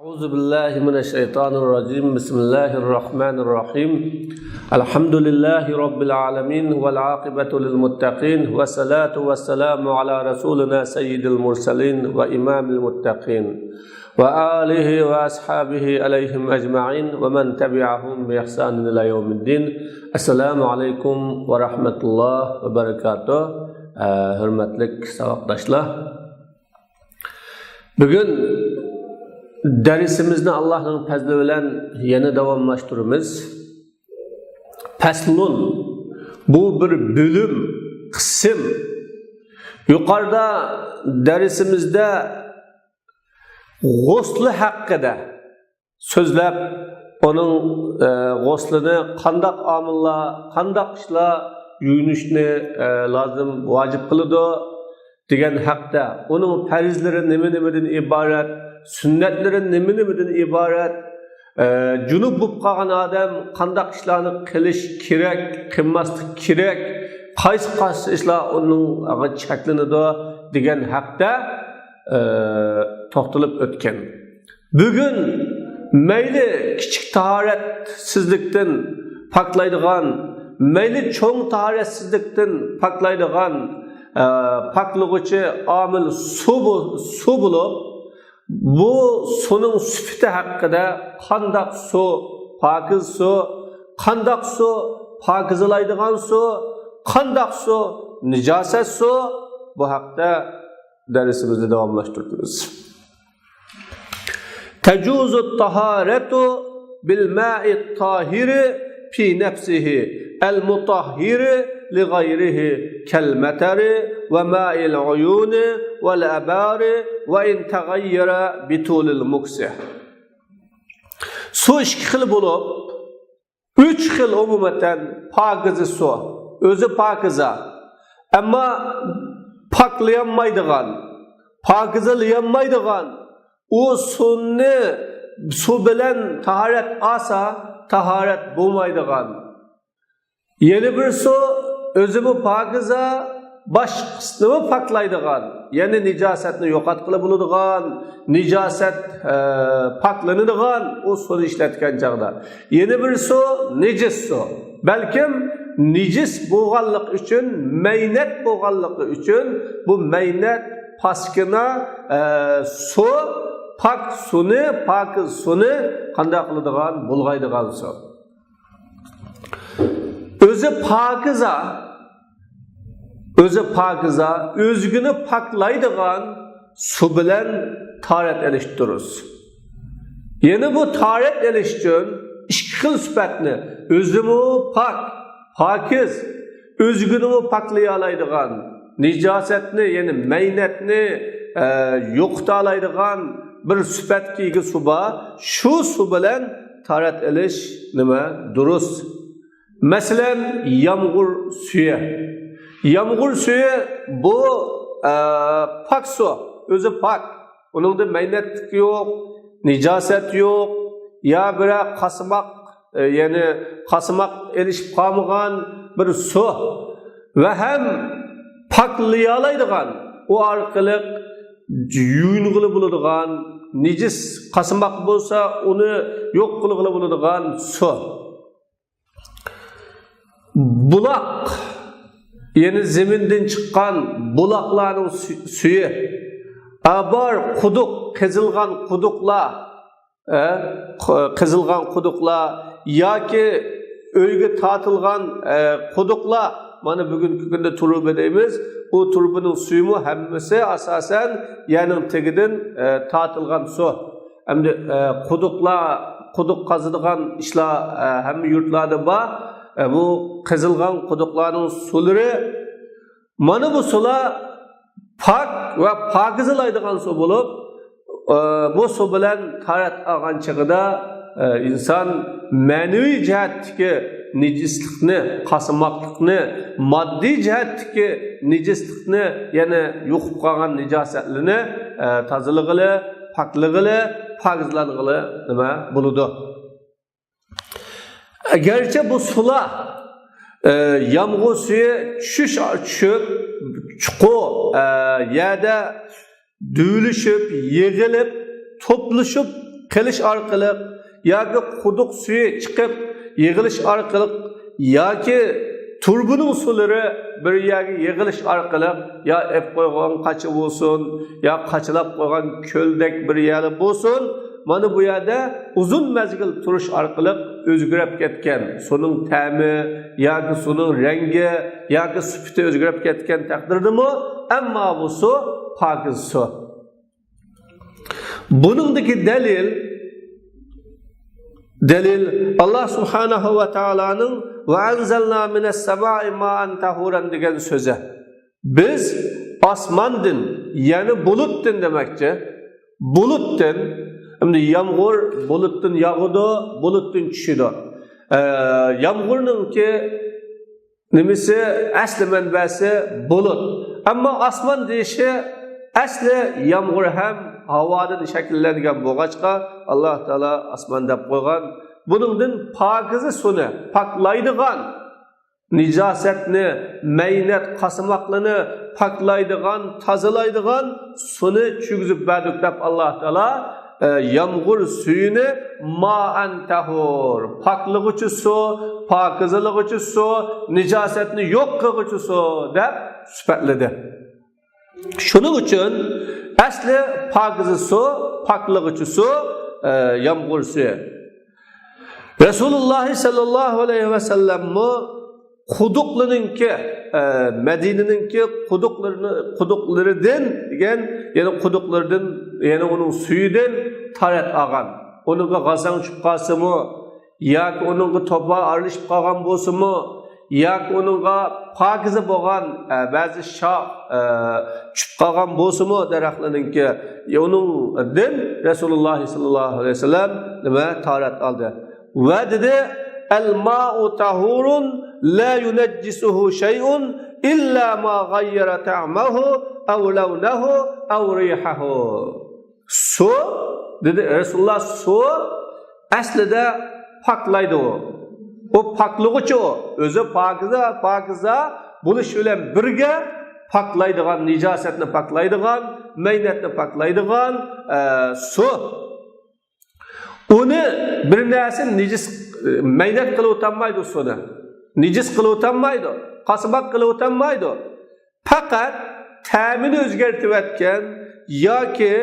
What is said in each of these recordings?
أعوذ بالله من الشيطان الرجيم بسم الله الرحمن الرحيم الحمد لله رب العالمين والعاقبة للمتقين والصلاة والسلام على رسولنا سيد المرسلين وإمام المتقين وآله وأصحابه عليهم أجمعين ومن تبعهم بإحسان إلى يوم الدين السلام عليكم ورحمة الله وبركاته hürmetlik savaqdaşlar. Bugün dersimizni Allah'ın fazlı bilen yeni davamlaştırımız. Faslun, bu bir bölüm, kısım. Yukarıda dersimizde guslu hakkında sözlep onun guslunu kandak amilla, kandak işla yuyunuşni lazım, vacip kılıdı degan haqda, onun farzlari nima-nimadan iborat, sünnetlerin nima-nimadan iborat, junub bo'lib qolgan odam qanday ishlarni qilish kerak, qilmaslik kerak, qaysi ishlar uning cheklanadi degan haqda to'xtalib o'tgan. Bugun mayli kichik tahoratsizlikdan poklaydigan, mayli cho'ng tahoratsizlikdan poklaydigan paklığıcı amil su bulup bu sunun süfti hakkında kandak su, pakiz su, kandak su, pakizlaydigan su, kandak su, nicaset su bu hakta dersimizi devamlaştırıyoruz. Tecuzu taharetu bil ma'i tahiri fi nefsihi el mutahhiri لغيره كالمطر وماء العيون والآبار وإن تغير بطول المكس. Su iki xil bulup, üç xil umumeten pakizi su, özü pakiza. Ama paklayanmaydıgan, pakizalanmaydıgan, o su bilen taharet asa, taharet bulmaydıgan. Yeni bir su, özümü pakiza, baş kısmını paklaydıgan, yani nicasetini yoqatqılı buluduğan, nicaset paklanıdığan o suyu işletken çağda. Yeni bir su, necis su. Belkim necis boğallık için, meynet boğallık için bu meynet paskına su, pak sunu, pakiz sunu kanday kılıdığan, bulgaydıgan su. Özü pakiza, özgünü paklaydıgan su bilen taharet eliştiririz. Yeni bu taharet eliştirin, iki xil süpetini, özümü pakiz, özgünü paklayalaydıgan, nicasetini, yani meynetini yoqtalaydıgan bir süpet kiygi suba, şu su bilen taharet eliş nima duruz. Mesela yağmur suyu. Yağmur suyu bu pak su, özü pak. Onun da meynet yok, nicaset yok. Ya bir kasımak, yani kasımak erişip kalmayan bir su. Ve hem paklayalaydıgan, o arkalık yuyunğulu bulunduğun, nicis kasımak olsa onu yok kılıgılı bulunduğun su. Bulak, yani zeminden çıkan bulakların suyu, abar kuduk, kızılgan kudukla, ya ki öyge tatılgan kudukla, bana bugünkü günde turub edeyimiz, o turbunun suyu mu hemmesi asasen yanın tegiden tatılgan su. Hem de kuduk kazıdıgan işler hem yurtlarda var. Bu kızılgan kuduklarının suları, mana bu sular pak ve pakizlaydigan su bulup, bu su bilen taharet algan çağda insan manevi cihetdeki nicislikni, kasımaklıkni, maddi cihetdeki nicislikni, yani yo'qib qolgan nijasetliğini tazalığılı, paklığılı, pakizlanğılı nima buludu. Gerçi bu sular yağmur suyu çöp, çukur yerde düğülüşüp, yığılıp, topluşup qilish orqali yoki quduq suvi chiqib yig'ilish orqali yoki turbuning suvlari bir yerga yig'ilish orqali yo ep qo'ygan qachi bo'lsin yo qachilab qo'ygan ko'ldek bir yeri bo'lsin, mana bu yerda uzun mezgil turish orqali o'zgarib ketgan suning ta'mi yoki suning rangi yoki sifati o'zgarib ketgan taqdirdami, ammo bu suv pokiz suv. Buningdagi dalil Allah subhanahu va taolaning va anzalna minas samai ma'an tahuran degan so'zi. Biz osmondan, ya'ni bulutdan demakchi. Bulutdan, endi yomg'ir bulutdan yog'idi, bulutdan tushidi. Yomg'irningki nimasi asli manbasi bulut. Ammo osmon deyishi asli yomg'ir ham havodan shakllangan bo'lg'achqa Alloh taolo osmon deb qo'ygan. Buningdan pokiza suvni poklaydigan, nijosatni, maynat qasimoqlarni poklaydigan, tozalaydigan suvni tushizib berdik deb Alloh taolo yomg'ir suyini ma'an tahur, poklig'uchi suv, pokizlig'uchi suv, nijosatni yo'q qilg'uchi suv deb sifatladi. Shuning uchun asli pokiza suv, poklig'uchi suv yomg'ir suvi. Rasululloh sallallohu alayhi va sallamni quduqlarninki Madinaninki quduqlaridan degan, ya'ni quduqlardan, ya'ni uning suyidan tarat olgan. Uningga g'azang tushib qolsa-mu, yoki uningga to'pa aralashib qolgan bo'lsa-mu, yoki uningga pokiza bo'lgan ba'zi shox tushib qolgan bo'lsa-mu daraxtlarninki, uningdan Rasululloh sallallohu alayhi vasallam nima tarat oldi. Va dedi al-ma'u tahurun la yunajjisuhu shay'un illa ma ghayyara ta'mahu aw lawnahu aw rihahu. Suv dedi Rasululloh, suv aslida poklaydi u. O poklig'ichi u. O'zi pokiza bo'lish bilan birga poklaydigan, nijosatni poklaydigan, maynatni poklaydigan suv. Uni bir narsa nijis maynat qilib o'tolmaydi suvni. Nijis qilib o'tolmaydi, qasimoq qilib o'tolmaydi. Faqat ta'mini o'zgartirib o'tgan yoki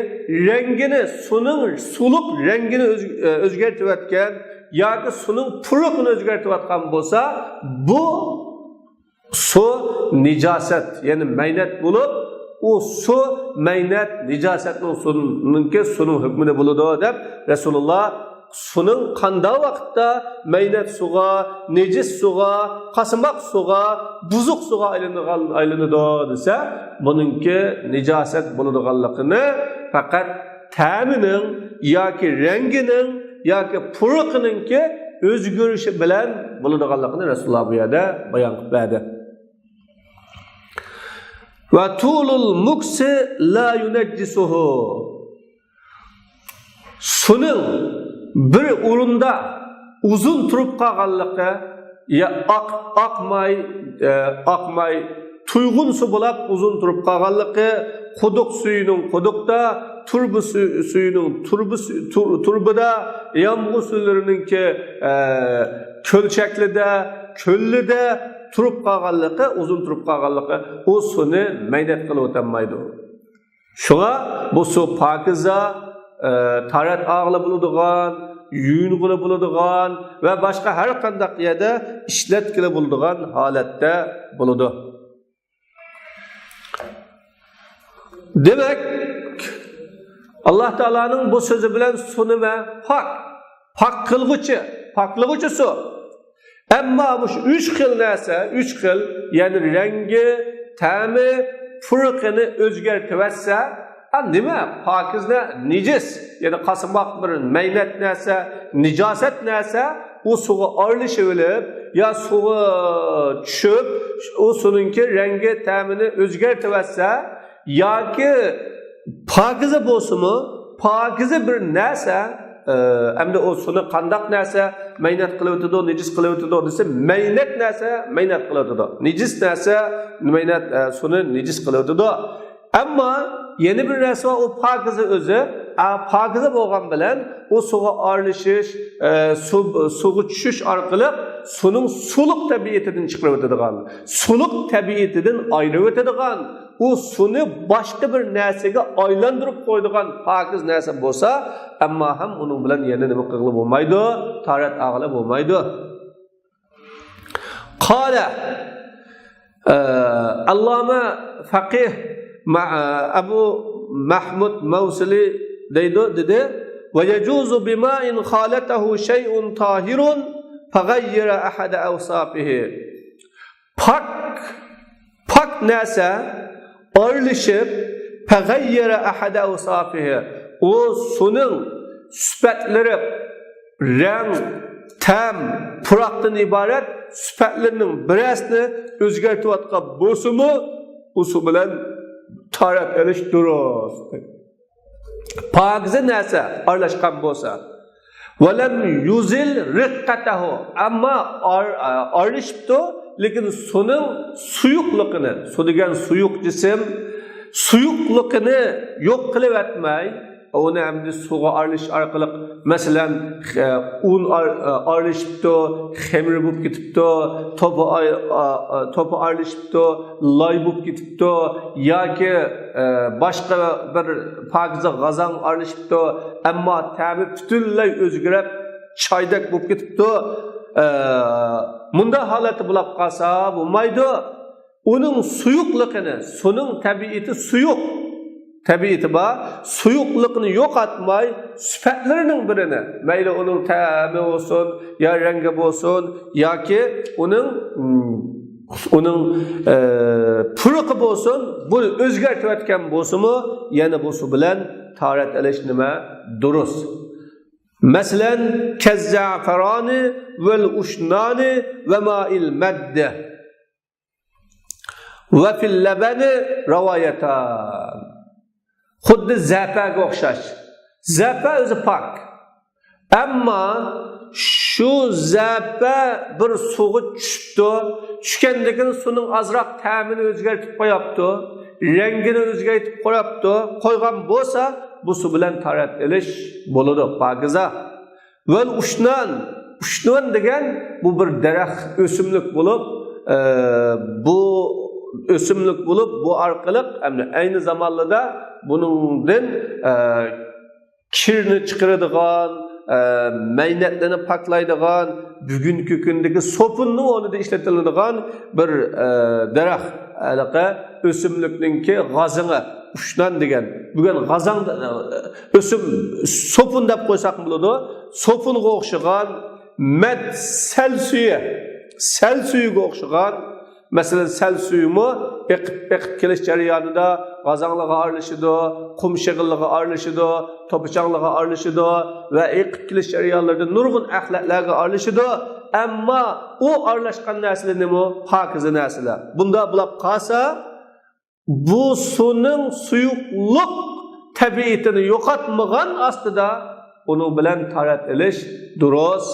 rangini, suning suluq rangini o'zgartirib o'tgan yoki suning puruqini o'zgartirib o'tgan bo'lsa, bu suv nijosat, ya'ni maynat bo'lib, u suv maynat nijosatning suning hukmini bo'ladi deb Rasululloh suning qanday vaqtda maynat suvga, nejis suvga, qasimoq suvga, buzuq suvga aylanadi desa, buningki nijosat bo'ladiganligini faqat ta'mining yoki rangining yoki puruqininki o'zgarishi bilan bo'ladiganligini Rasululloh bu yerda bayon qilib berdi. Va tulul muksi la yunajjisuhu. Suning bir o'rinda uzun turib qolganligi, ya oqmay tuyg'un suv bo'lib uzun turib qolganligi, quduq suyining quduqda, turbi suyining turbida, yomg'ir suvlarininki ko'lchaklida, ko'llida turib qolganligi, uzun turib qolganligi u suvni maynat qilib o'tolmaydi. Shunga bu suv pokiza, tarat og'li bo'ladigan, yuying'ili bo'ladigan va boshqa har qanday yerda ishlatkili bo'ladigan holatda bo'ladi. Demak, Alloh taolaning bu so'zi bilan suvni pok qilg'uchi suv. Ammo bu 3 xil narsa, 3 xil, ya'ni rangi, ta'mi, furuqini o'zgartirsa, nima? Pokizda nejis, ya'ni qasimoq bir maynat narsa, nijosat narsa u suvga aralashib olib, yo suvga tushib, u suvninki rangi, ta'mini o'zgartirsa, yoki pokiza bo'lsa-mu, pokiza bir narsa, hamda o suvni qandaq narsa maynat qilib o'tadi, nejis qilib o'tadi desa, maynat narsa maynat qilib o'tadi. Nejis narsa maynat suvni nejis qilib o'tadi. Ammo yeni bir narsa o pokiza o'zi, pokiza bo'lgan bilan o suvga aralashish, suvga tushish orqali suvning suluq tabiatidan chiqarib o'tadigan, suluq tabiatidan ayirib o'tadigan, o suvni boshqa bir narsaga aylantirib qo'yadigan pokiz narsa bo'lsa, ammo ham uning bilan yana nima qilib bo'lmaydi, tarat ag'ila bo'lmaydi. Qala Allama faqih Abu Mahmud Mawsili dedi ve yecuzu bima'in khalatahu şey'un tahirun fagayyira ahada awsafihi. Pak nasa arlışıp fagayyira ahada awsafihi. O sunun süpetleri renk, tam, puraktan ibaret süpetlerinin birazını özgertip atkan bosumu usu bilen tarat eliş duruz. Pakize neyse arlaşkan bolsa. Velem yuzil riqqatahu. Ama arlaşıptı. Lekin sunun suyuklukını, su degen suyuk cisim, suyuklukını yok kılıp etmey. Onu hem de suğa aralış arkalık, mesela un aralışıptı, xemir bulup gitipti, topu aralışıptı, lay bulup gitipti, ya ki başka bir pakize gazan aralışıptı, ama tabi bütünley özgürep çaydak bulup gitipti. Munda halatı bulap kalsa bulmaydı. Onun suyuklukını, sunun tabiiti suyuk. Tabiiti var, suyuklukunu yok atmay, süpetlerinin birini, meyli onun tabi olsun, ya rengi olsun, ya ki onun puruqi olsun, bu özgertip etken bosumu, yani bosu bilen tarat elish nima durus. Mesela kezzaferani vel uşnani ve ma'il medde ve fil lebeni ravayetan. Xuddi zapaga o'xshash. Zapa o'zi pok. Ammo shu zapa bir suvga tushibdi, tushgandan keyin suvning azroq ta'mini o'zgartirib qo'yapti, rangini o'zgartirib qo'yapti, qo'ygan bo'lsa, bu suv bilan tarat elish bo'ladi, pokiza. Vel ushnan degan bu bir daraxt, o'simlik bo'lib, bu o'simlik bo'lib, bu orqali ayni zamonlarda buningdan kirni chiqaradigan, maynatlarni paklaydigan, bugungi kundagi so'punning o'rnida ishlatiladigan bir daraxt, alaqa o'simlikninki g'azini, ushnan degan. Bugun g'azan o'sim so'pun deb qo'ysak bo'ladi. So'punga o'xshagan mad sal suyuga o'xshagan. Mesela sel suyumu ekip keliş jarayonida g'azanlığa aralashadi, qum shig'illiga aralashadi, to'pichanglarga aralashadi va ekip kelish jarayonlarida nurg'un axlatlarga aralashadi. Ammo o aralashgan narsalar nima? Pokiza narsalar. Bunda bulab qolsa, bu suvning suyuqlik tabiatini yo'qotmagan ostida uning bilan tarat elish durust.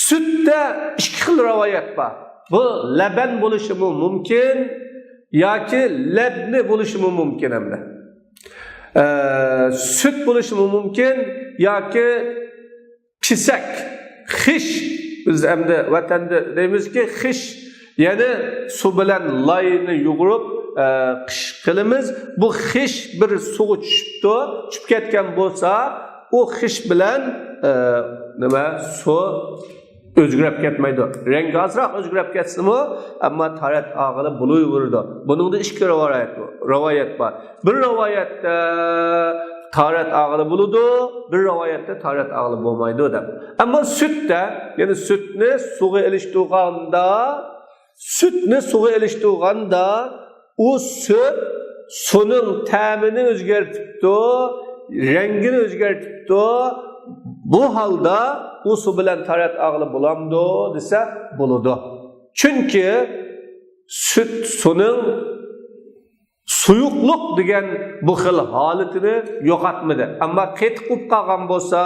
Sütda ikki xil rivoyat bor. Bu laban bo'lishi mumkin yoki labni bo'lishi mumkin hamda. Süt bo'lishi mumkin yoki pisak, xish. Biz hamda vatanda deymizki xish, ya'ni suv bilan layni yug'urib qish qilamiz. Bu xish bir suvga tushibdi, tushib ketgan bo'lsa, u xish bilan nima suv özgürep ketmaydi. Rengi azroq özgürep ketsimi, ammo tarat ag'ili bo'laverdi. Buningda ikki rivoyat bor. Bir rivoyatda tarat ag'ili bo'ladi, bir rivoyatda tarat ag'ili bo'lmaydi deb. Ammo sütda, ya'ni sütni suvga ilishtirganda, u süt suvning ta'mini o'zgartiribdi, rangini o'zgartiribdi. Bu halda u suv bilan tarat ag'ili bo'lamdi desa bo'ladi. Chunki süt suvning suyuqlik degan bu xil holatini yo'qotmadi. Ammo qetiq bo'lib qolgan bo'lsa,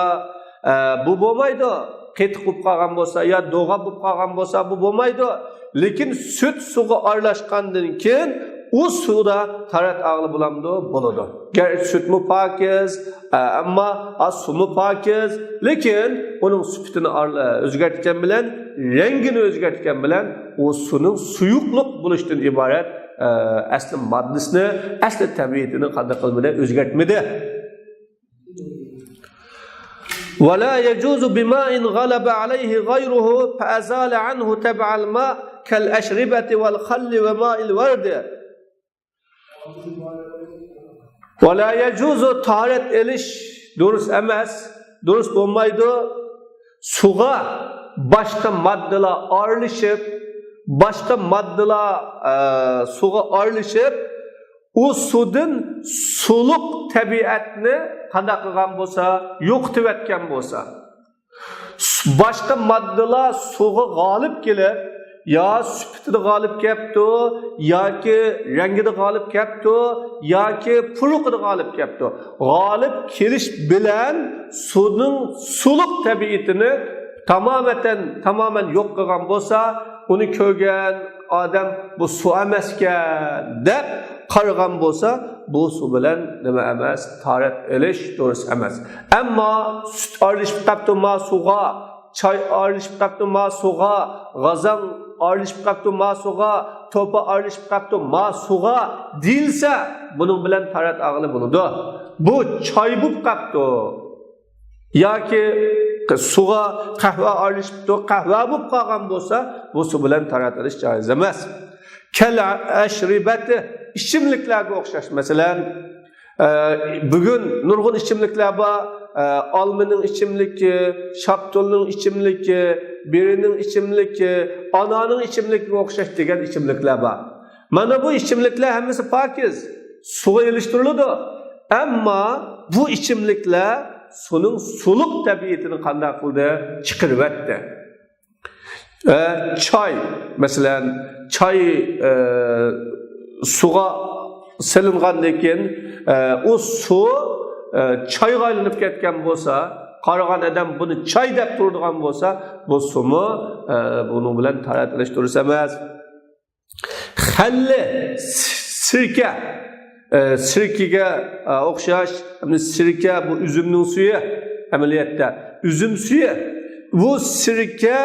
bu bo'lmaydi. Qetiq bo'lib qolgan bo'lsa, yo do'g'a bo'lib qolgan bo'lsa, bu bo'lmaydi. Lekin süt suvga aralashgandan keyin o suda tarat ağlı bulamdı buludu. Gerçi süt mü pakiz ama su mu pakiz, lekin onun sütünü özgertken bilen, rengini özgertken bilen o sunun suyukluk buluştuğun ibaret asli maddesini, asli tabiatini qanday qilmadi o'zgartmadi. ولا يجوز بماء غلب عليه غيره فأزال عنه تبع الماء كالأشربة والخل وماء الورد. ولا يجوز taharet eliş durus emas, durus olmaydı. Suğa başka maddeler aralışıp, başka maddeler suğa aralışıp, o sudun suluk tabiatını qanday qilgan bo'lsa, yo'qitib etgan bo'lsa, başka maddeler suğa g'olib kelib, ya süptide g'olib kelibdi, yoki rangida g'olib kelibdi, yoki puruqida g'olib kelibdi. G'olib kelish bilan suvning suluk tabiatini tamamen yo'q qilgan bo'lsa, uni ko'rgan odam bu suv emaskan deb qaragan bo'lsa, bu suv bilan nima emas, tarat elish to'g'ri emas. Ammo sut aralashib qolibdi ma suvga, choy aralashib qolibdi ma suvga, g'azam aralashib qolibdi ma suvga, to'pa aralashib qolibdi ma suvga deyilsa, buning bilan tarat ag'li bo'ladi. Bu choy bo'lib qolibdi yoki suga qahva aralashibdi, qahva bo'lib qolgan bo'lsa, bu suv bilan tarat elish joiz emas. Kal ashribati ichimliklarga o'xshash. Masalan, bugun nurg'un ichimliklar bor. Olmaning ichimligi, shaptolning ichimligi, berining ichimligi, ananing ichimligiga o'xshash degan ichimliklar bor. Mana bu ichimliklar hammasi pokiz, suvga ilishtiriladi. Ammo bu ichimliklar suvning suluq tabiatini qanday qildi? Chiqarib o'tdi. Choy, masalan, choy suvga silingandan keyin o suv choyga aylanib ketgan bo'lsa, qaragan odam buni choy deb turadigan bo'lsa, bu suvni buning bilan taratilish to'g'ri emas. Xalli, sirka, sirkaga o'xshash, sirka bu üzümning suyi, amaliyotda üzüm suyi. Bu sirka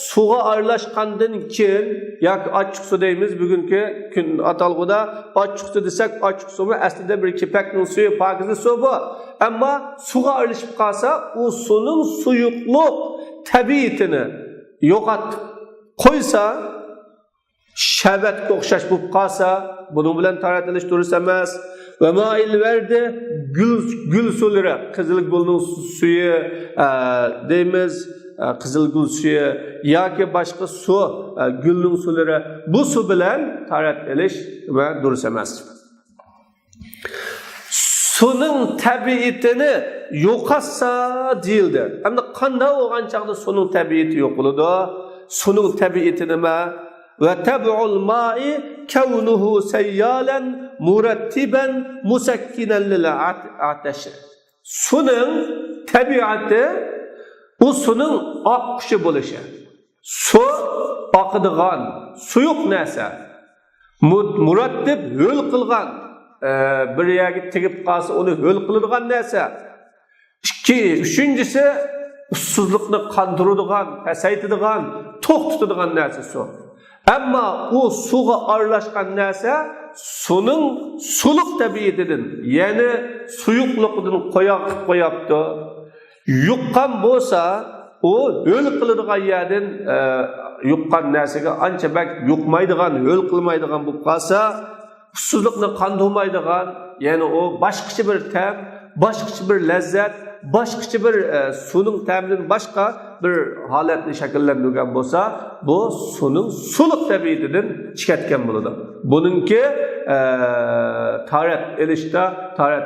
suğa aralashgandan keyin yoki ochiq suv deymiz, bugungi kun atalg'uda ochiq suv desak, ochiq suvmi aslida bir kepakning suvi, pokiza suv bu. Ammo suga aralashib qolsa, u suvning suyuqlik tabiatini yo'qotib qo'ysa, sharbatga o'xshash bo'lib qolsa, buning bilan taratilish to'g'ri emas. Va ma'il vardi gul suvlari, qizil gulning suvi deymiz, qizil gul suvi yoki boshqa suv, gulning suvlari, bu suv bilan tarat elish va durust emas. Suvning tabiatini yo'qotsa deyildi. Endi qanday bo'lgan chaqda suvning tabiati yo'q bo'ladi? Suvning tabiati nima? Ve tab'ul ma'i kavnuhu sayyalan murattiban musakkinen lil ateşi. Suvning tabiati o suvning oqishi bo'lishi. Suv oqadigan, suyuq narsa. Murattib ho'l qilgan, bir yerga tegib qolsa uni ho'l qiladigan narsa. Uchinchisi ussizlikni qondiradigan, pasaytiradigan, to'xtatadigan narsa suv. Ammo u suvga aralashgan narsa suvning suluq tabiatidan, ya'ni suyuqligidan qo'yapti. Yuqqan bo'lsa, u ho'l qiladigan yerdan yuqqan narsaga ancha bak yuqmaydigan, ho'l qilmaydigan bo'lib qolsa, ussizlikni qondirmaydigan, ya'ni o boshqacha bir ta'm, boshqacha bir lazzat, boshqacha bir suvning ta'midan boshqa bir holatni shakllantirgan bo'lsa, bu suvning suluq tabiatidan chiqatgan bo'ladi. Buningki tarat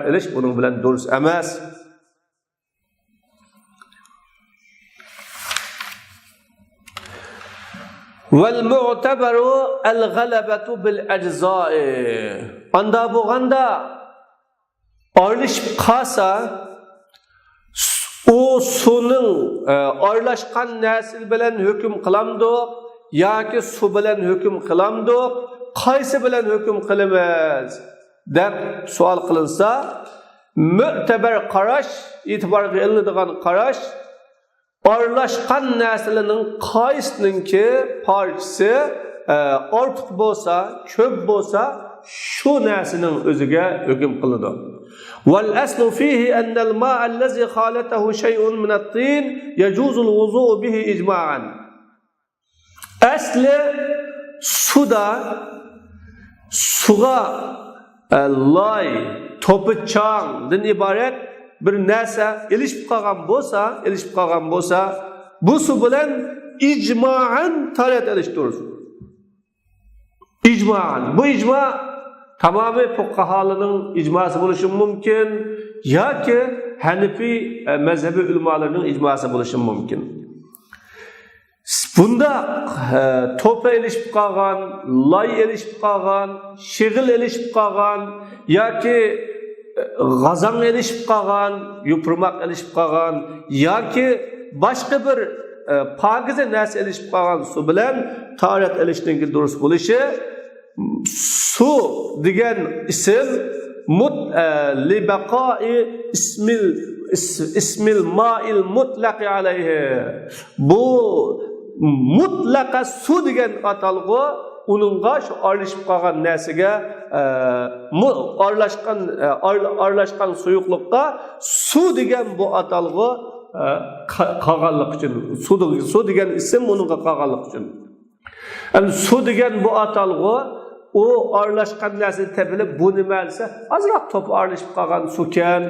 elish buning bilan durust emas. Vel mu'tabaru el-ghalabatu bil ecza'i. Anda bo'lganda aralashib qolsa, o suvning aralashgan narsa bilan hukm qilamdi yoki suv bilan hukm qilamdi, qaysi bilan hukm qilamiz deb savol qilinsa, mu'tabar qarash, e'tiborga ilinadigan qarash, aralashgan narsalarning qaysininki parchasi ortiq bo'lsa, ko'p bo'lsa, shu narsaning o'ziga hukm qiladi. Wal aslu fihi anna al-ma' allazi khalatahu shay'un min at-tin yajuzu al-wudu' bihi ijma'an. Asli suga lay, to'pichangdan iborat bir narsa ilishib qolgan bo'lsa, bu su bilan ijma'an tarat ilishtirur. İcma'an. Bu icma tamamen fuqahalarning icması bo'lishi mumkin yoki Hanifi mezhebi ulamalarning icması bo'lishi mumkin. Bunda to'pa ilishib qolgan, lay ilishib qolgan, shig'il ilishib qolgan yoki g'azan ilishib qolgan, yupurmoq ilishib qolgan yoki boshqa bir pakize narsa ilishib qolgan su bilan tahorat ilishning durust bo'lishi, su degan ism li baqa'i ismil ma'il mutlaq alayhi. Bu mutlaqa su degan atalg'u uningga shu aralashib qolgan narsaga aralashgan suyuqlikqa su degan bu atalg'u qolganlik uchun, su degan ism uningga qolganlik uchun. Yani su degan bu atalg'u o aralashgan narsa tepilib bu nima desa, ozroq to'p aralashib qolgan sukan,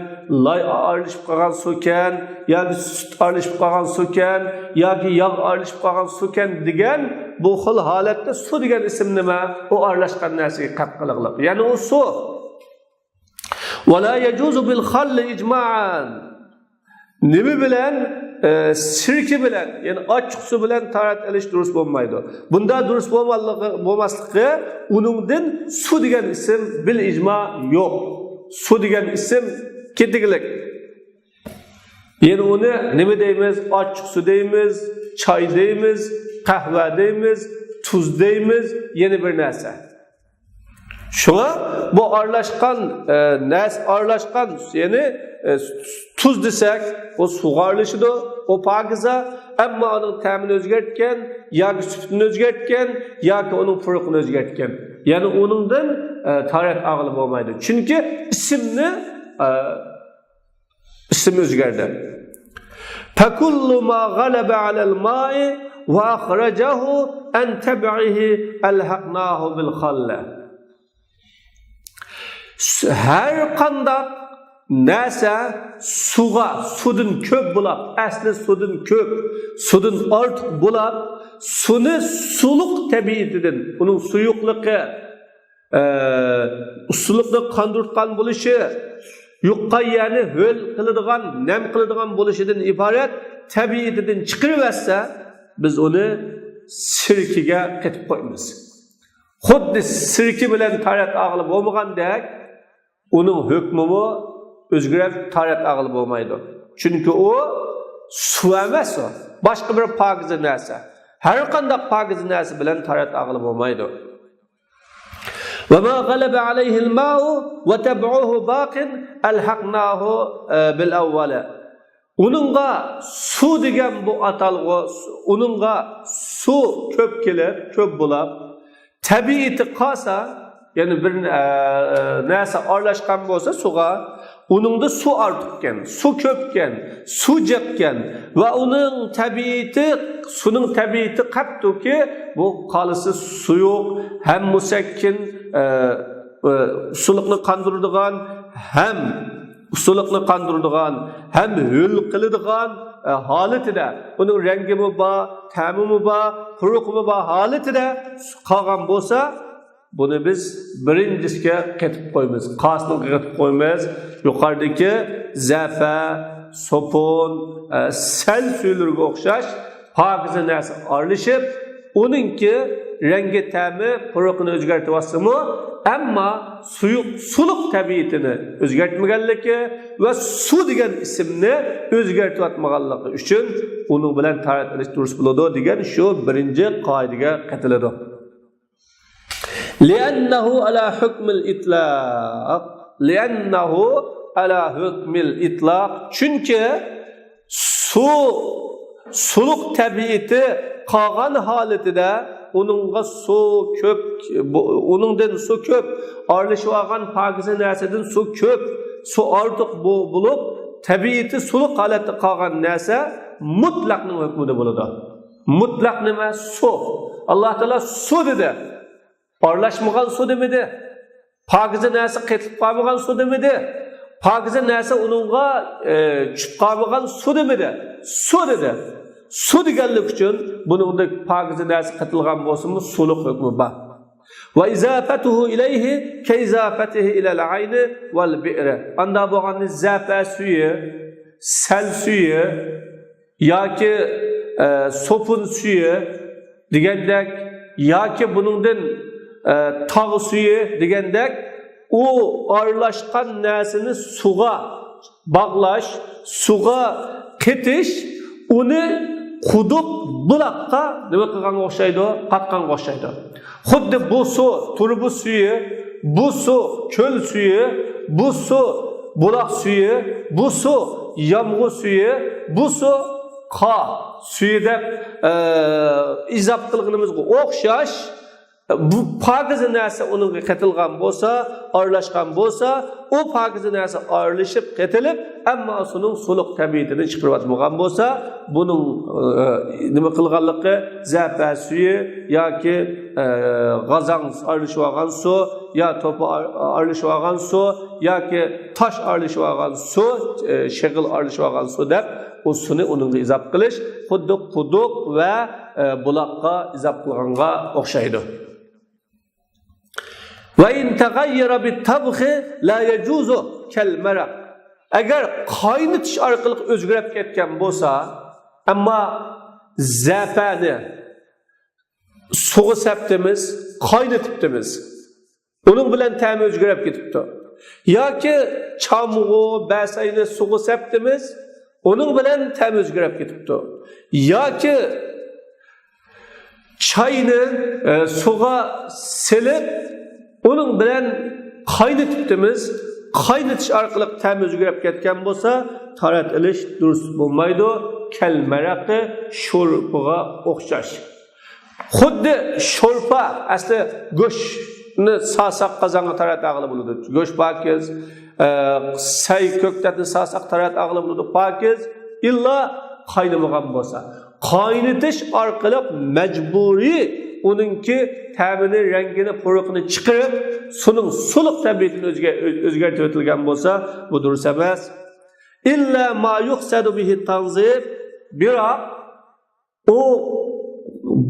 lay aralashib qolgan sukan, yoki sut aralashib qolgan sukan, yoki yog' aralashib qolgan sukan degan bu xil holatda su degan ism nima? O aralashgan narsaga qatqiliqlik. Ya'ni o su. Wala yajuzu bil khall ijma'an. Nima bilan? Sirki bilan, yani ochiq su bilan tahorat ilish durust bo'lmaydi. Bunda durust bo'lmasligi uningdan su degan ism bil ijma yo'q. Su degan ism ketiglik. Yani uni nima deymiz? Ochiq su deymiz, choy deymiz, qahva deymiz, tuz deymiz, yana bir narsa. Şuna bu aralashgan yani tuz desek o suga aralashadi, o pakiza, ammo uning ta'mini o'zgartgan, yoki sutini o'zgartgan, yoki uning furuqini o'zgartgan. Ya'ni uningdan tahorat og'ilib bo'lmaydi. Chunki ism o'zgardi. Fakullu ma g'alaba 'alal ma'i wa akhrajahu an tab'ihi alhaqnahu bil khalla. Her qandaq narsa sudun ko'p bo'lib, asli sudun ko'p, sudun ortiq bo'lib, suni suluq tabiatidan, uning suyuqligi, usullikni qandirtgan bo'lishi, yuqqa ya'ni ho'l qiladigan, nam qiladigan bo'lishidan iborat tabiatidan chiqarib olsa, biz uni sirkiga ketib qo'yamiz. Xuddi sirki bilan tahorat og'ilib bo'lmagandek, uning hukmi o'zgarib tahorat og'ilib bo'lmaydi. Chunki u suv emas, boshqa bir pokiza narsa. Har qanday pokiza narsa bilan tahorat og'ilib bo'lmaydi. Va ma g'alaba alayhi al-ma'u va tab'uhu baqin alhaqnahu bil awwala. Uningga suv degan bu atalg'u, uningga suv ko'p kelib, ko'p bo'lib, tabiati qolsa, yani bir narsa aralashgan bo'lsa suvga, uningda suv ortiqkan, suv ko'pkan, suv jiqkan va uning tabiati qaptuki bu qalisi suyuq, ham musakkin, usullikni qandiradigan, ham usullikni qandiradigan, ham ho'l qiladigan holatida, uning rangi bor, ta'mi bor, furuqi bor holatida qolgan bo'lsa, bunu biz birinchisiga ketib qo'yamiz. Qasniga ketib qo'yamiz. Yuqoridagi zafa, sopon, sal suylarga o'xshash pokiza narsa aralashib, uningki rangi, ta'mi, furuqini o'zgartiryapsimi, ammo suluq tabiatini o'zgartmaganligi va suv degan ismni o'zgartirayotmaganligi uchun uning bilan tahorat qilish durust bo'ladi degan shu birinchi qoidaga qaytiladi. لِأَنَّهُ عَلَى حُكْمِ الْإِطْلَاقِ لِأَنَّهُ عَلَى حُكْمِ الْإِطْلَاقِ Çünkü suluk tabiati qolgan holatida onunğa su köp, onundan su köp, aralashib olgan pokiza narsadan su köp, su ortiq bo'lib, tabiati suluk holatda qolgan narsa mutlaqning hukmida bo'ladi. Mutlaq nima? Su. Alloh taolo su dedi. Aralashmagan su demedi. Pokiza narsa qetilib qolmagan su demedi. Pokiza narsa onunğa tushib qolmagan su demedi. Su dedi. Su deganlik uchun buningda pokiza narsa qatilgan bo'lsa-mu, suluq hukmi bor. Va izafatuhu ilayhi kayzafatihi ila al-ayn wal bi'r. Anda bo'lganda zafa suyi, sal suyi yoki sopun suyi degandek yoki buningdan tog' suyi degandek u aralashgan narsani suvga bog'lash, suvga qetish uni quduq buloqqa nima qilganga o'xshaydi? Qatqanga o'xshaydi. Xuddi bu suv turbu suyi, bu suv ko'l suyi, bu suv buloq suyi, bu suv yomg'ir suyi, bu suv qa suyi deb izob qilganimizga o'xshash bu pokiza narsa uningga qatilgan bo'lsa, aralashgan bo'lsa, u pokiza narsa aralashib, qatilib, ammo uning suluq tabiatini chiqarib bo'lgan bo'lsa, buning nima qilganligi zafa suyi yoki g'azan aralashib olgan suv, yo to'pi aralashib olgan suv yoki tosh aralashib olgan suv, shig'il aralashib olgan suv deb o suvni uningga izob qilish xuddi quduq va buloqqa izob qilganga o'xshaydi. وَاِنْ تَغَيَّرَ بِالْتَبْخِ لَا يَجُوزُ كَالْمَرَقِ Agar qaynatish orqali o'zgarib ketgan bo'lsa, ammo zafani suvga septimiz, qaynatibdimiz. Uning bilan ta'mi o'zgarib ketibdi. Yoki chamg'u, basayni suvga septimiz, uning bilan ta'mi o'zgarib ketibdi. Yoki choyni suvga silib onun bilan qaynatibdimiz, qaynatish orqali ta'mi o'zgarib ketgan bo'lsa, tarat ilish durust bo'lmaydi, kalmaraqi sho'rpaga o'xshash. Xuddi sho'rpa asli go'shtni sasaq qozonga taratag'ili bo'ladi. Go'sht pokiz, say ko'ktatni sasaq taratag'ili bo'ladi, pokiz, illa qaynamagan bo'lsa. Qaynatish orqali majburiy onunki ta'mini, rangini, puruqini chiqarib, suning suluq tabiatini o'zgartirib o'tilgan bo'lsa, bu durust emas. İlla ma yuqsadu bihi tanzib, biroq u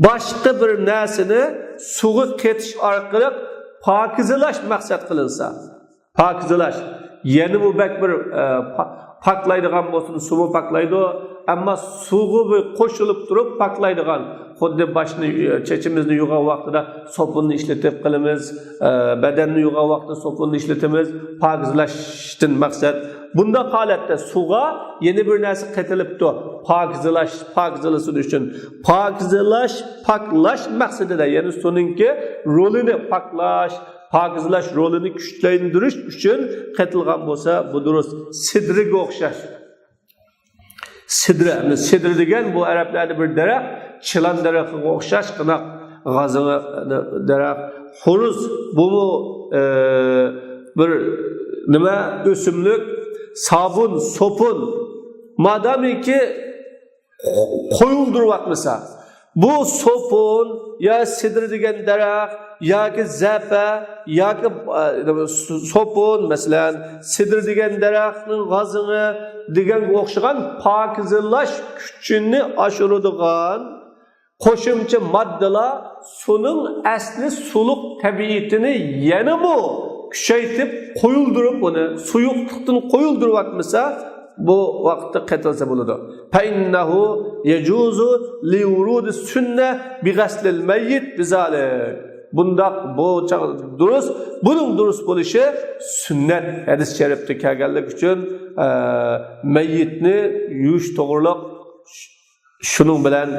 boshqa bir narsani suvga ketish orqali pokizalash maqsad qilinsa, pokizalash, yana bu bak bir paklaydigan bo'lsin, suvi paklaydi, ammo suvga qo'shilib turib paklaydigan, xuddi boshni chechimizni yuvgan vaqtida sopunni ishlatib qilamiz, badanni yuvgan vaqtida sopunni ishlatamiz, pokizalashdan maqsad. Bunda holatda suvga yana bir narsa qatilibdi, pokizalash uchun. Paklash maqsadida, ya'ni suvningki rolini pokizalash rolini kuchlaytirish uchun qatilgan bo'lsa, bu durust. Sidriga o'xshash. Sidr degan bu arablarda bir daraxt, chilan daraxtiga o'xshash qanaq g'azini daraxt. Xuruz bu bir nima o'simlik, sabun, sopun madamiki qo'yildiryapmasa, bu sopun ya sidr degan daraxt yoki zafa yoki sopun, masalan sidr degan daraxtning g'azini degan o'xshagan pokizalash kuchini oshiradigan qo'shimcha moddalar suning asli suluq tabiatini yana bu kuchaytirib qo'yildirib, uni suyuqlikdan qo'yildiryapmasa, bu vaqtda qatilsa bo'ladi. Fa innahu yajuzu li wurudi sunnah bi ghaslil mayyit bizalik. Bundaq bu durust, buning durust bo'lishi sunnat hadis sharifda kelganlik uchun mayyitni yuvish to'g'riliq Şunun bilen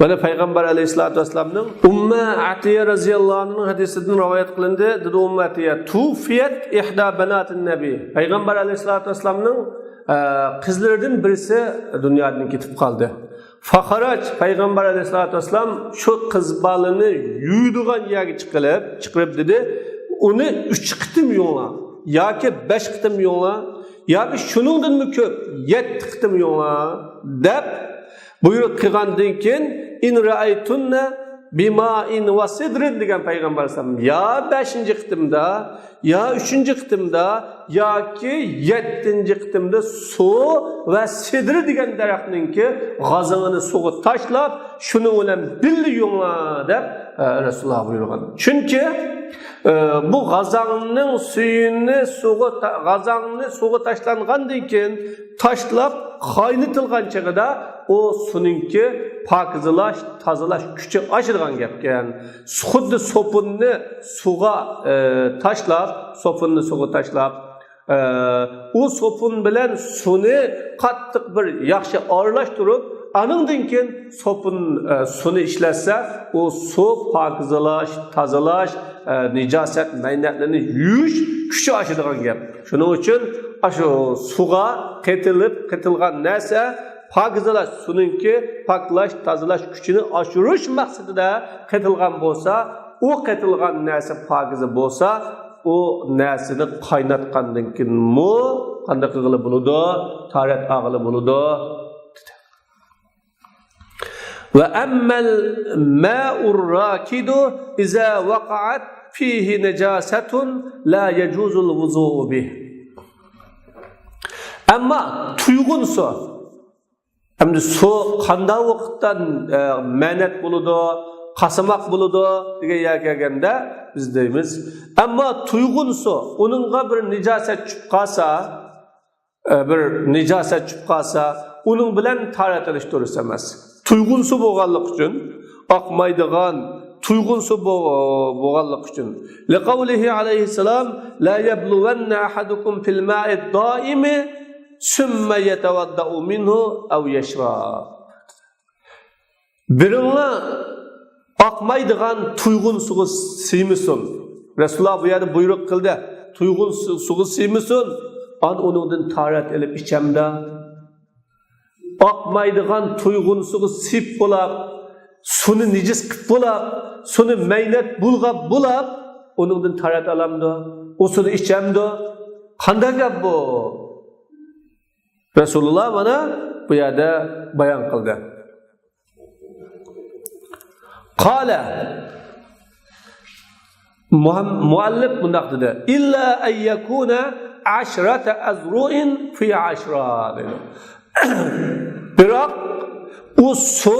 bana Peygamber Aleyhissalatu vesselam'ın Umme Atiye radhiyallahu anh'ın hadisinden rivayet kılındı. Dedi Umme Atiye tufiyet ihda benatin nebi. Peygamber Aleyhissalatu vesselam'ın kızlarından birisi dünyadan gitip kaldı. Fakaraç Peygamber Aleyhissalatu vesselam şu kız balını yuyduğun yerge çıkırıp dedi. Onu 3 kıtım yola, ya ki 5 kıtım yola, ya ki şunundan mı köp 7 kıtım yola dep buyruq qilgandan keyin in ra'aytunna bima'in wa sidrin degan payg'ambar sallam ya 5-chi qitimda ya 3-chi qitimda yoki 7-chi qitimda suv va sidr degan daraxtninki g'azig'ini suvga tashlab shuni bilan birga yuvinglar deb Rasululloh buyurgan. Chunki bu g'azag'ning suyini suvga tashlangandan keyin tashlab qaynatilgan chig'ida o suninki pokizalash, tozalash kuchi oshirgan gapkan. Xuddi so'punni suvga tashlab, o so'pun bilan suvni qattiq bir yaxshi aralashtirib, aningdan keyin suvni ishlatsa, o suv pokizalash, tozalash, nijosat, maynatlarni yuvish kuchi oshirgan gap. Shuning uchun shu suvga qitilgan narsa pokizalash suningki paklash, tozalash kuchini oshirish maqsadida qitilgan bo'lsa, o qitilgan narsa pokiza bo'lsa, o narsani qaynatgandan keyin qanday qilib bo'ladi? Tarat og'ili bo'ladi. Va ammal ma'ur rakidu iza waqa'at fihi najasatun la yajuzul wuzu'u bih. Amma tuyg'un su Hamda su qanday vaqtdan ma'nat bo'ladi, qasamoq bo'ladi degan yerga kelganda biz deymiz. Ammo tuyg'un su, uningga bir nijosat tushib qolsa, uning bilan taratilish to'g'ri emas. Tuyg'un su bo'lganlik uchun, oqmaydigan tuyg'un su bo'lganlik uchun. Liqavlihi alayhissalom la yabluwanna ahadukum fil ma'i doimi summa yatawadda'u minhu aw yashrab. Birinla oqmaydigan tuyg'un suga siymisin. Rasululloh bu yerda buyruq qildi. Tuyg'un suga siymisin, uningdan tarat elib ichamda. Oqmaydigan tuyg'un suga sip bo'lib, suni nijis qilib bo'lib, suni maynat bulg'ab bo'lib, uningdan tarat olamdi. O suni ichamda. Qanday gap bu? Rasululloh mana bu yerda bayon qildi. Qala muallif bundaq dedi. Illa ay yakuna 10 azru'in fi 10 dedi. Biroq u su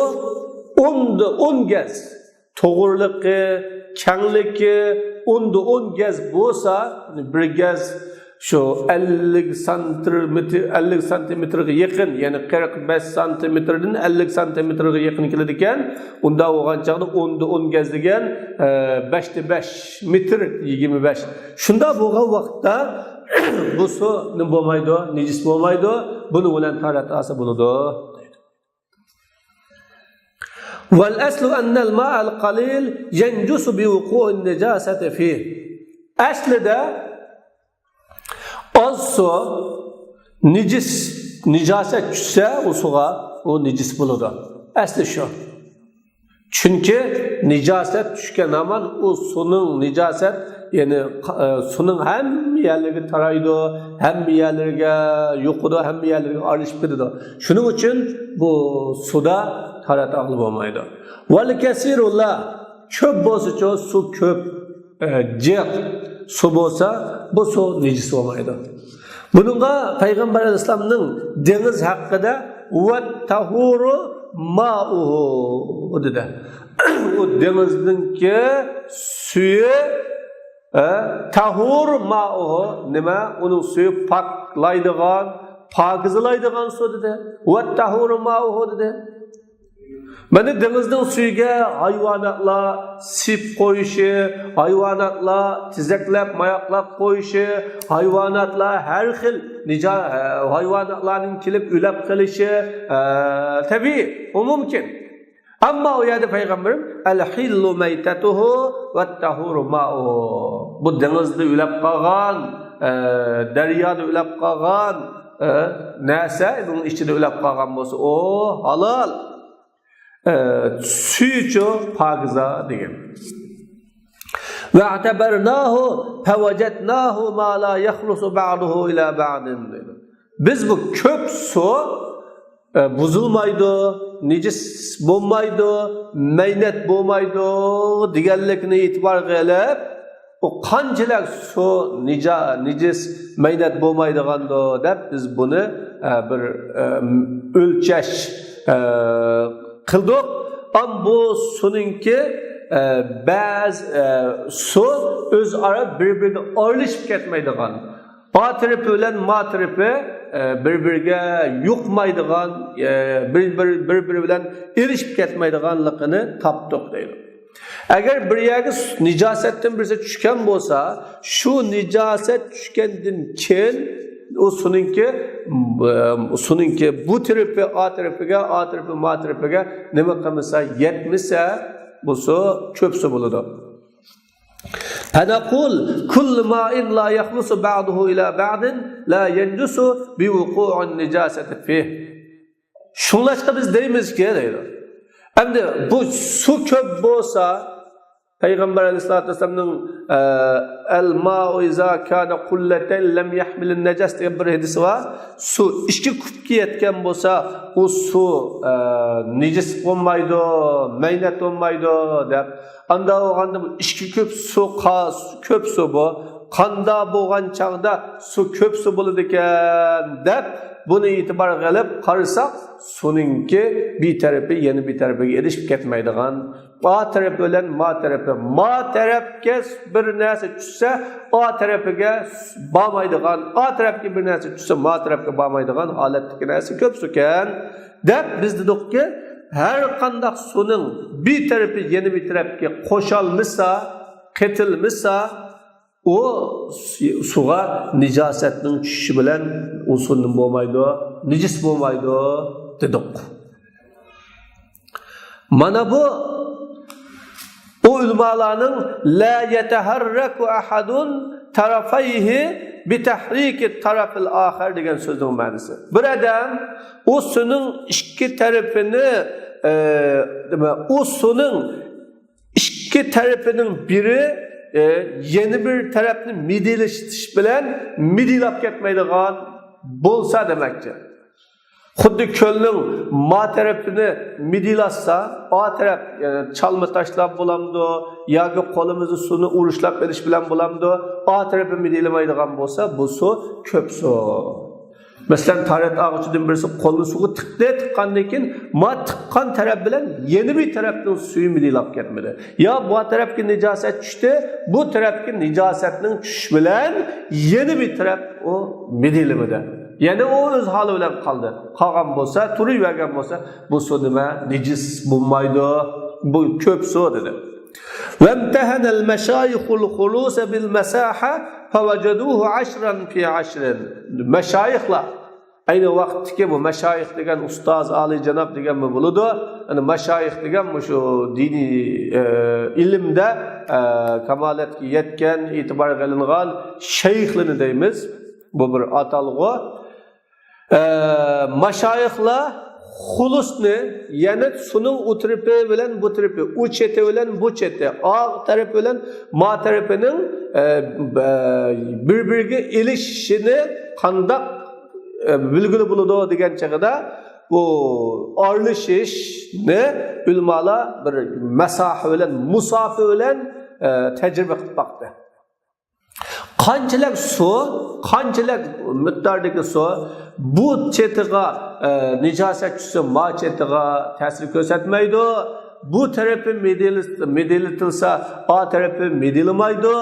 10 gaz to'g'riliqi, kengligi 10 gaz bo'lsa, bir gaz şu 50 santimetrga yaqin, ya'ni 45 santimetrdan 50 santimetrga yaqin keladigan, unda bo'lgan chaqda 10 gaz degan 5 metr 25. Shunda bo'lgan vaqtda bu su nima bo'lmaydi, nijis bo'lmaydi, buni bilan taratasa bo'ladi. Wal aslu anna al-ma' al-qalil yanjusu bi wuqu'i an-najasati fihi. Aslida az su nijosat tushsa u suga u nijis bo'ladi. Asli shu. Chunki nijosat tushgan zaman u suning nijosat, ya'ni suning hamma yerlarga taraydi, hamma yerlarga yo'qidi, hamma yerlarga aralashib ketadi. Shuning uchun bu suda tarat aqli bo'lmaydi. Wal kasirullah ko'p bo'lsa, su ko'p jiq su bo'lsa, bu su nijis bo'lmaydi. Bununla Peygamber Aleyhisselam'ın deniz hakkında ve tahuru ma'uhu dedi. O denizdeki suyu tahur ma'uhu nima? Onun suyu paklaydigan, pakizlaydigan su dedi. Ve tahuru ma'uhu dedi. Mana dengizning suyiga hayvonotlar sip qo'yishi, hayvonotlar tizaklab, mayoqlab qo'yishi, hayvonotlar har xil hayvonotlarning kelib ulab qilishi tabiiy, u mumkin. Ammo u yerda payg'ambarim al-hillu maytatuhu vat-tahuru ma'uhu. Bu dengizda ulab qolgan, daryoda ulab qolgan narsa, uning ichida ulab qolgan bo'lsa, o halol. Suyucu pakiza degan. Ve atabarnahu fevecetnahu ma la yakhlusu ba'duhu ila ba'din. Biz bu köp su buzulmaydı, necis bo'lmaydi, maynet bo'lmaydi deganlikni e'tibor qilib, o qanchalar su necis maynet bo'lmaydiganda deb biz buni bir o'lchash qildik. Am bu suninki ba'zi su o'zaro bir-biriga o'rlashib ketmaydigan, A tarafi bilan ma tarafi bir-biriga yuqmaydigan, bir-biri bilan erishib ketmaydiganligini topdik deydi. Agar bir yerga nijosatdan birisi tushgan bo'lsa, shu nijosat tushgandan keyin o suninki bu tarafi A tarafiga, A tarafi ma tarafiga nima qilmasa, yetmasa, bu su ko'p su bo'ladi. Fanaqul kullu ma'in la yakhlusu ba'duhu ila ba'din la yanjusu bi wuqu'in nijasati fih. Shunlashqa biz deymizki, deydi. Endi bu su ko'p bo'lsa, Peygamber Aleyhisselatü Vesselam'ın el-ma'u iza kana qullatan lam yahmil an-najas degan bir hadisi var. Su ikki kubga yetgan bo'lsa, u su necis bo'lmaydi, maynat bo'lmaydi deb. Anda o'ganda ikki ko'p su bu. Qanda bo'lgan chaqda su ko'p su bo'ladi ekan deb buni e'tibor qilib qarasak, suninki bir tarafi yana bir tarafiga erishib ketmaydigan, A tarafi bilan ma tarafga bir narsa tushsa, A tarafiga bormaydigan, A tarafga bir narsa tushsa, ma tarafga bormaydigan holatdagi narsa ko'p sukan deb biz dedikki, har qanday suning bir tarafi yana bir tarafga qo'shilmasa, ketilmasa, o suga nijosatning tushishi bilan u suning bo'lmaydi, necis bo'lmaydi dedik. Mana bu o ulamalarning la yataharraku ahadun tarafayhi bi tahriki tarafil akhar degan so'zning ma'nosi. Bir odam o suning ikki tarafini o suning ikki tarafining biri yeni bir tarafni midilashtish bilan midilab ketmaydigan bo'lsa demakdir. Xuddi ko'lning ma tarafini midilasa, A taraf chalma tashlab bo'lamdi, yoki qo'limizni suvni urishlab berish bilan bo'lamdi. A tarafi midilamaydigan bo'lsa, bu suv ko'p suv. Masalan, tarat ağacıdan birisi qo'lni suvga tiqqandan keyin ma tiqqan taraf bilan yeni bir tarafning suvi midilab ketmadi. Ya bu tarafga nijosat tushdi, bu tarafga nijosatning tushish bilan yeni bir taraf o midilamadi. Yani o o'z holi bilan qolgan bo'lsa, turavergan bo'lsa, bu suv nima? Necis bo'lmaydi, bu ko'p suv dedi. وامتهن المشايخ الخلوص بالمساحة فوجدوه 10 في 10. مشايخlar aynı vaqtdagi bu mashayix degan ustoz, ali janob degan bo'ladi. Ana mashayix degan shu diniy ilmda kamolatga yetgan, e'tibor qilingan shayxlarni deymiz. Bu bir atalg'u. Mashayixlar xulusni, yani suning u tarafi bilan bu tarafi, u cheti bilan bu cheti, A tarafi bilan ma tarafining bir-biriga ilishishini qanday bilgili bo'ladi degan chaqada bu orlashishni ulamalar bir masofa bilan, musofa bilan tajriba qilmoqda. Qanchalar suv, qanchalar miqdordagi suv bu chetiga nijosat tushsa, ma chetiga ta'sir ko'rsatmaydi. Bu tarafi medilatilsa, A tarafi medilmaydi.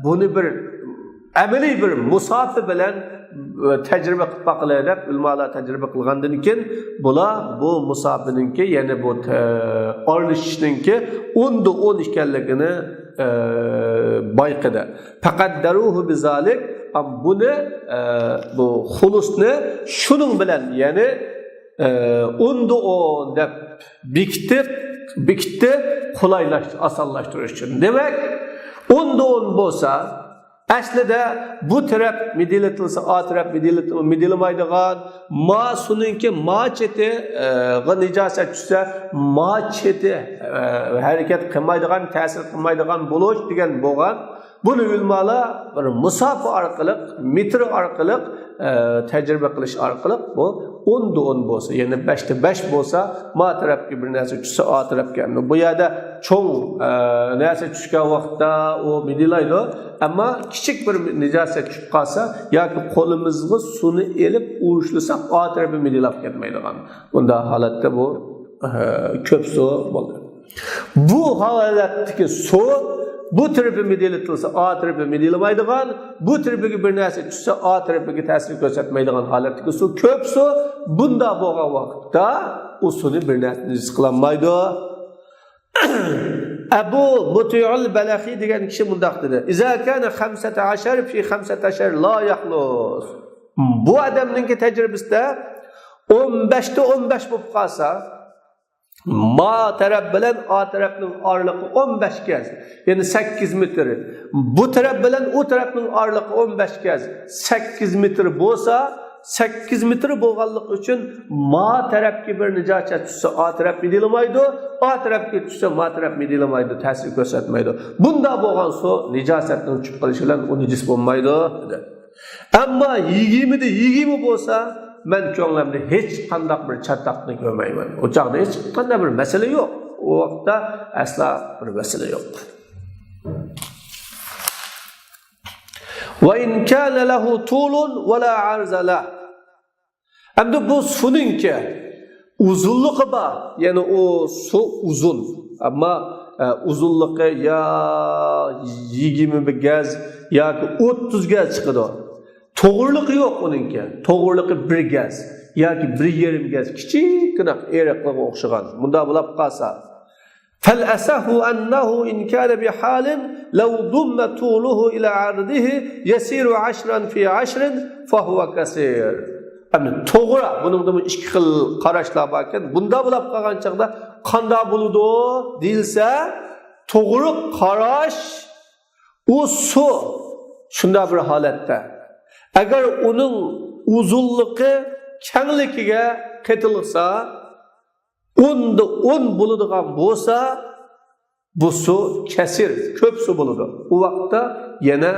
Buni bir amaliy bir musofa bilan tecrübe qilib baqilay deb ulamalar tecrübe qilgandan keyin bular bu musofininki ya'ni bu orlishninki 10 10 ekanligini bayqidi. Faqaddaruhu bizalik buni bu xulusni shuning bilan ya'ni 10 10 deb bekitdi osonlashtirish uchun. Demak 10 10 bo'lsa aslida bu taraf midilatilsa a taraf midilamaydigan ma suninki ma cheti nijosat tushsa ma cheti harakat qilmaydigan ta'sir qilmaydigan bo'lish degan bo'lgan. Buni ulamalar bir musofa orqali metr orqali tajriba qilish orqali bu 10 10 bo'lsa ya'ni 5 5 bo'lsa ma tarafga bir narsa tushsa a tarafga bu yerda cho'ng narsa tushgan vaqtda u midilaydi ammo kichik bir nijosat tushib qolsa yoki qo'limizga suvni elib urishlasak a tarafga midilab ketmaydigan bunda holatda bu ko'p suv bo'ldi. Bu holatdagi suv bu tarafi midilatilsa a tarafi midilamaydigan, bu tarafiga bir narsa tushsa a tarafiga ta'sir ko'rsatmaydigan holatdagi suv ko'p suv. Bunda bo'lgan vaqtda u suvni bir narsa his qilolmaydi. Abu Muti'ul Balaxiy degan kishi mundaq dedi: "Iza kana 15 fi 15 la yaxlus." Bu odamning tajribasida 15 ta 15 bo'lib qolsa ma taraf bilan a tarafning oraliqi 15 gaz, ya'ni 8 metr. Bu taraf bilan u tarafning oraliqi 15 gaz, 8 metr bo'lsa, 8 metr bo'lganlik uchun ma tarafga bir nijosat tushsa a taraf midilamaydi, a tarafga tushsa ma taraf midilamaydi, ta'sir ko'rsatmaydi. Bunda bo'lgan suv nijosatning chiqib qolishi bilan u nijis bo'lmaydi dedi. Ammo 20 bo'lsa ben ko'nglimda hech qanday bir chataqni ko'rmayman. O chaqda hech qanday bir masala yo'q. O vaqtda asla bir masala yo'q. Va in kana lahu tulun va la arza la. Endi bu suvninki uzunligi bor. Ya'ni o suv uzun. Ammo uzunligi ya 20 gaz yoki 30 gaz chiqadi. To'g'riliqi yo'q uninki. To'g'riliqi 1 gaz yoki 1,5 gaz kichikroq eriqlarga o'xshagan. Bunda bo'lib qolsa fal asahu annahu in kana bi halin law dumma tuluhu ila ardihi yasiru 10 fi 10 fa huwa kasir. Ana to'g'ri buningda ikki xil qarashlar bor ekan. Bunda bo'lib qolgan chaqda qanday bo'ladi deyilsa, to'g'ri qarash u suv shunday bir holatda agar uning uzunligi kengligiga ketilsa 10 da 10 bo'ladigan bo'lsa bu suv kasir, ko'p suv bo'ladi. U vaqtda yana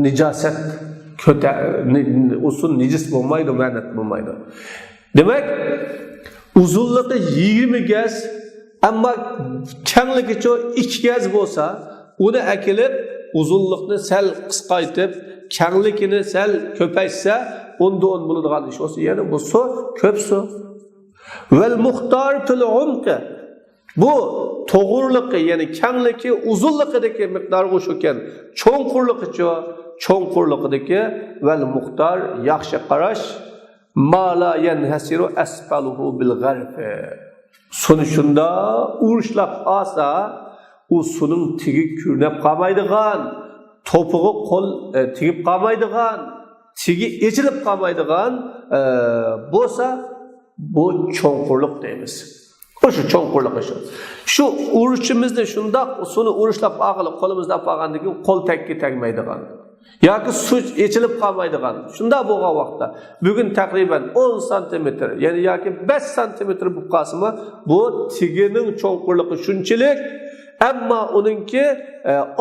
nijosat o suv nijis bo'lmaydi, ma'nat bo'lmaydi. Demak, uzunligi 20 gaz, ammo kengligicha 2 gaz bo'lsa, uni akilib uzunlikni sal qisqaytib, kengligini sal ko'paytsa, 10 da 10 bo'ladigan ish bo'lsa, ya'ni bu suv ko'p suv. Vel muhtar fil umqi. Bu to'g'riliqi, ya'ni kengligi, uzunligidagi miqdor o'shakan, cho'nqurligidagi vel muhtar yaxshi qarash ma la yanhasiru asfaluhu bil gharfi. Suni shunda urishlab olsa, u suvning tigi kurnab qolmaydigan, to'pig'i qo'l tigib qolmaydigan, tigi echilib qolmaydigan bo'lsa, bu cho'nqurlik deymiz. O'sha cho'nqurlik shu. Shu urishimizni shundoq suvni urishlab og'ilib qo'limizda qolgandan keyin qo'l takki tegmaydigan yoki suv echilib qolmaydigan. Shunda bo'lgan vaqtda bugun taqriban 10 sm, ya'ni yoki 5 sm bo'lib qolsa, bu tigining cho'nqurligi shunchalik. Ammo uninki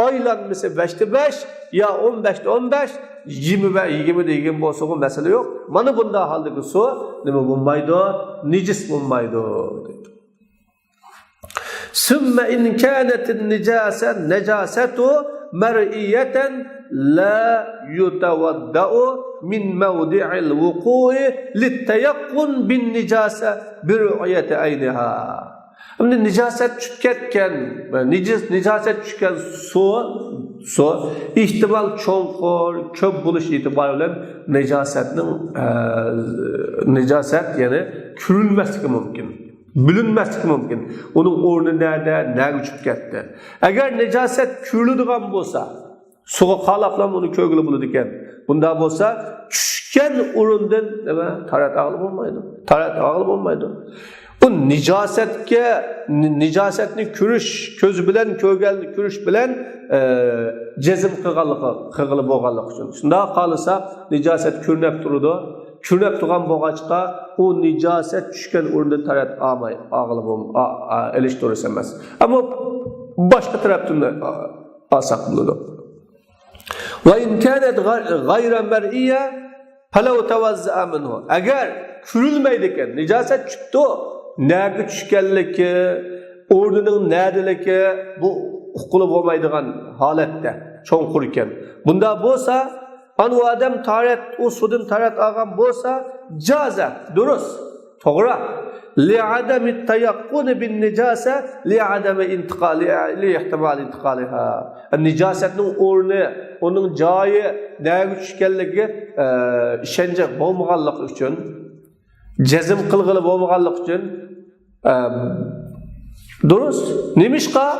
aylanmasi 5 ta 5 ya 15 ta 15, 20 va 20 degan bo'lsa, bu masala yo'q. Mana bunday holdagi suv nima bo'lmaydi? Nijis bo'lmaydi. Summa in kanat an-najasatu mar'iyatan la yutawadda'u min mawdi'il wuqu'i lit-tayaqqun bin-najasa bi ru'yati ayniha. Endi nijosat tushib ketgan, nijosat tushgan suv So ihtimal çoğunqur, köp buluş itibarı bilen necaset yani kürülmeslik mümkün. Bilinmeslik mümkün. Onun ornu nerede, ne uçup ketdi. Eğer necaset kürülüdüğün bolsa, suğa qalaqlan onu kögülü buludu iken. Bunda bolsa, çüşken urundan tarat ağılып olmaydı. Tarat ağılып olmaydı. Bu nicasetni kürüş, közü bilen, kögelni kürüş bilen cezim qığılı boğanlık üçün. Şunda qalısa, nicaset kürnep durudu. Kürnep tuğan boğaçqa, o nicaset düşken urundan tarat ağılıb eleştirisi emez. Ama başka taraftan alsak buludu. Ve in kânet gayra mer'iyye felev tevazza'a minhu. Eğer kürülmeydiken, nicaset çıktı o. Näge düşkenliki, ordunun nädeliki bu uqulub olmaydigan holatda çoğunqur iken. Bunda bolsa, anu adam tarat, o sudun tarat ağam bolsa, caza, durus, toğra. Li'adami tayaqqun bin nicasa, li'adami intiqali, li'ihtimal intiqaliha. Nicasetnin ornu, onun jayı, näge düşkenligi işence bolmaganlyk üçün, cezim qılğılı bolmaganlyk üçün durus. Nemişqa?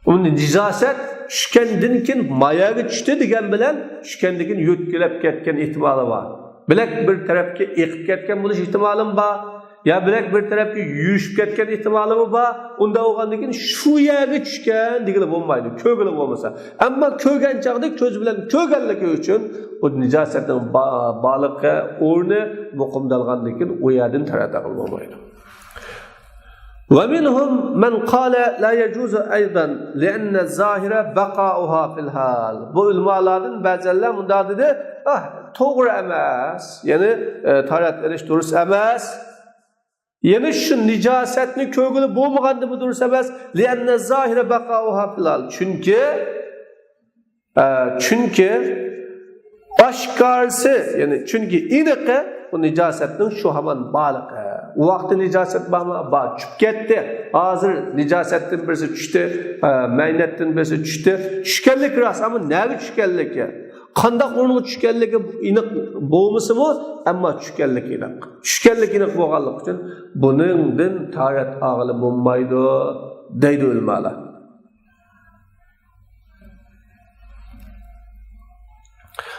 Onun nicaset düşkendinkin mayaga düştü degen bilen düşkendikin yötkülep ketken ihtimali var. Bilek bir tarafga eqib ketken buluş ihtimalim var. Ya bilek bir tarafga yuyushib ketken ihtimalim var. Unda olgandikin şu yerga düşken degili bolmaydı. Kögülü bolmasa. Amma kögen çağda köz bilen kögenligi üçün o nicasetning balıqqa o'rni muqimdalgandikin o yerdan tarataqıl bolmaydı. ومنهم من قال لا يجوز أيضا لأن الظاهرة بقاؤها في الحال. Bu ilmalardan bazıları bunda dedi, doğru emas. Yani tarat ediş durus emas. Yani şu nicasetni kögülü bolmagandı bu durus emas. لأن الظاهرة بقاؤها في الحال. Çünkü aşkarsı yani çünkü iniqi bu nicasetnin şu haman balıqı. O vaqtda nicaset ba çüp ketdi. Hazır nicasettin birisi düştü, maynettin birisi düştü. Düşkenlik ras ama näge düşkenlik? Qandaq o'rniga düşkenligi iniq bo'lmasimi? Ammo düşkenlik iniq. Düşkenlik iniq bo'lganlik uchun buningdan tarat ağılı bo'lmaydi deydi ulamalar.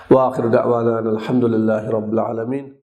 Wa axiru da'wana alhamdulillahi rabbil alamin.